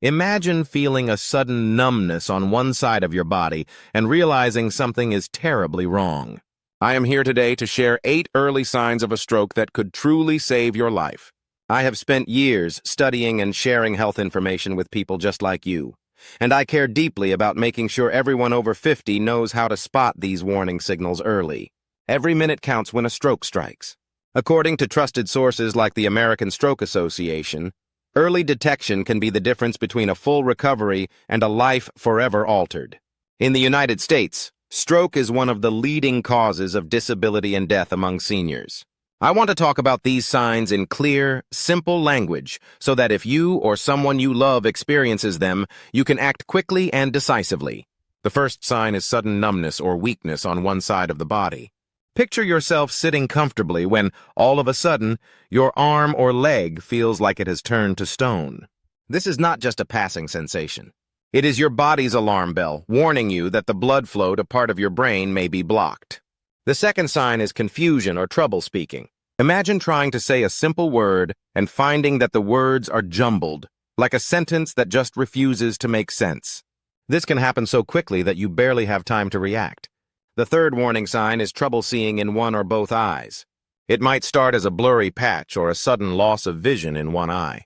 Imagine feeling a sudden numbness on one side of your body and realizing something is terribly wrong. I am here today to share 8 early signs of a stroke that could truly save your life. I have spent years studying and sharing health information with people just like you, and I care deeply about making sure everyone over 50 knows how to spot these warning signals early. Every minute counts when a stroke strikes. According to trusted sources like the American Stroke Association, early detection can be the difference between a full recovery and a life forever altered. In the United States, stroke is one of the leading causes of disability and death among seniors. I want to talk about these signs in clear, simple language so that if you or someone you love experiences them, you can act quickly and decisively. The first sign is sudden numbness or weakness on one side of the body. Picture yourself sitting comfortably when, all of a sudden, your arm or leg feels like it has turned to stone. This is not just a passing sensation. It is your body's alarm bell, warning you that the blood flow to part of your brain may be blocked. The second sign is confusion or trouble speaking. Imagine trying to say a simple word and finding that the words are jumbled, like a sentence that just refuses to make sense. This can happen so quickly that you barely have time to react. The third warning sign is trouble seeing in one or both eyes. It might start as a blurry patch or a sudden loss of vision in one eye.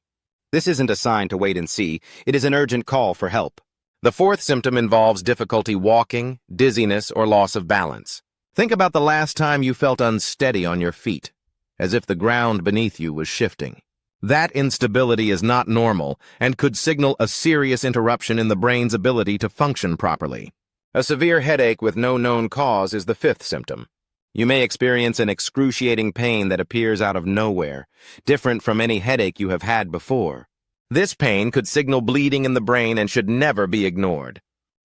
This isn't a sign to wait and see, it is an urgent call for help. The fourth symptom involves difficulty walking, dizziness, or loss of balance. Think about the last time you felt unsteady on your feet, as if the ground beneath you was shifting. That instability is not normal and could signal a serious interruption in the brain's ability to function properly. A severe headache with no known cause is the fifth symptom. You may experience an excruciating pain that appears out of nowhere, different from any headache you have had before. This pain could signal bleeding in the brain and should never be ignored.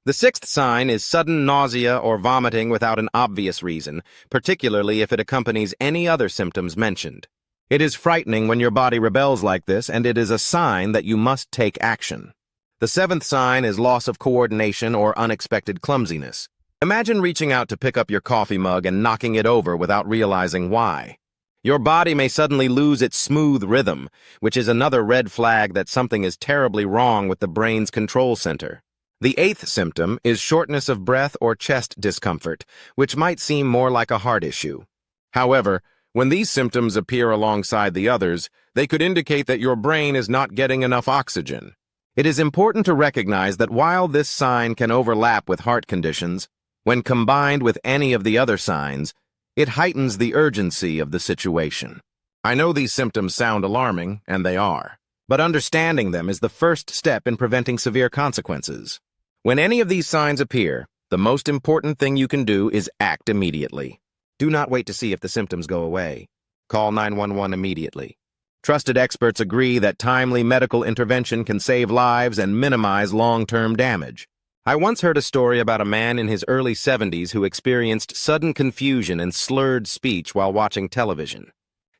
The sixth sign is sudden nausea or vomiting without an obvious reason, particularly if it accompanies any other symptoms mentioned. It is frightening when your body rebels like this, and it is a sign that you must take action. The seventh sign is loss of coordination or unexpected clumsiness. Imagine reaching out to pick up your coffee mug and knocking it over without realizing why. Your body may suddenly lose its smooth rhythm, which is another red flag that something is terribly wrong with the brain's control center. The eighth symptom is shortness of breath or chest discomfort, which might seem more like a heart issue. However, when these symptoms appear alongside the others, they could indicate that your brain is not getting enough oxygen. It is important to recognize that while this sign can overlap with heart conditions, when combined with any of the other signs, it heightens the urgency of the situation. I know these symptoms sound alarming, and they are, but understanding them is the first step in preventing severe consequences. When any of these signs appear, the most important thing you can do is act immediately. Do not wait to see if the symptoms go away. Call 911 immediately. Trusted experts agree that timely medical intervention can save lives and minimize long-term damage. I once heard a story about a man in his early 70s who experienced sudden confusion and slurred speech while watching television.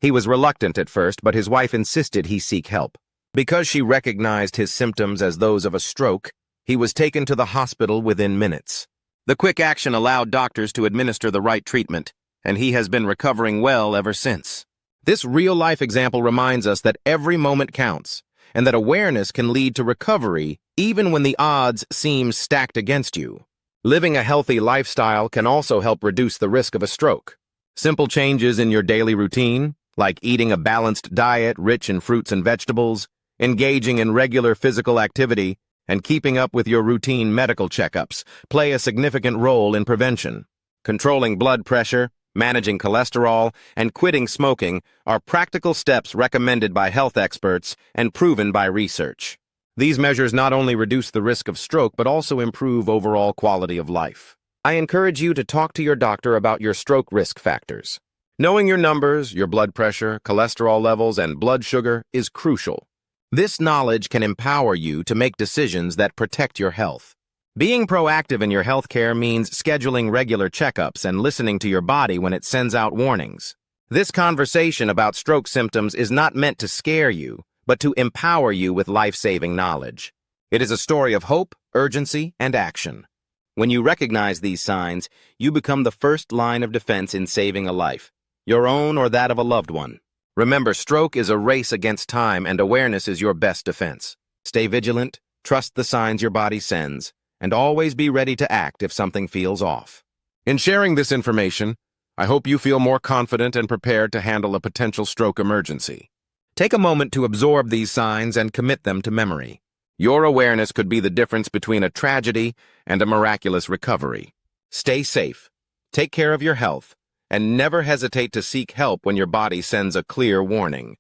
He was reluctant at first, but his wife insisted he seek help. Because she recognized his symptoms as those of a stroke, he was taken to the hospital within minutes. The quick action allowed doctors to administer the right treatment, and he has been recovering well ever since. This real-life example reminds us that every moment counts, and that awareness can lead to recovery even when the odds seem stacked against you. Living a healthy lifestyle can also help reduce the risk of a stroke. Simple changes in your daily routine, like eating a balanced diet rich in fruits and vegetables, engaging in regular physical activity, and keeping up with your routine medical checkups, play a significant role in prevention. Controlling blood pressure, managing cholesterol, and quitting smoking are practical steps recommended by health experts and proven by research. These measures not only reduce the risk of stroke but also improve overall quality of life. I encourage you to talk to your doctor about your stroke risk factors. Knowing your numbers, your blood pressure, cholesterol levels, and blood sugar is crucial. This knowledge can empower you to make decisions that protect your health. Being proactive in your health care means scheduling regular checkups and listening to your body when it sends out warnings. This conversation about stroke symptoms is not meant to scare you, but to empower you with life-saving knowledge. It is a story of hope, urgency, and action. When you recognize these signs, you become the first line of defense in saving a life, your own or that of a loved one. Remember, stroke is a race against time, and awareness is your best defense. Stay vigilant, Trust the signs your body sends, and always be ready to act if something feels off. In sharing this information, I hope you feel more confident and prepared to handle a potential stroke emergency. Take a moment to absorb these signs and commit them to memory. Your awareness could be the difference between a tragedy and a miraculous recovery. Stay safe, take care of your health, and never hesitate to seek help when your body sends a clear warning.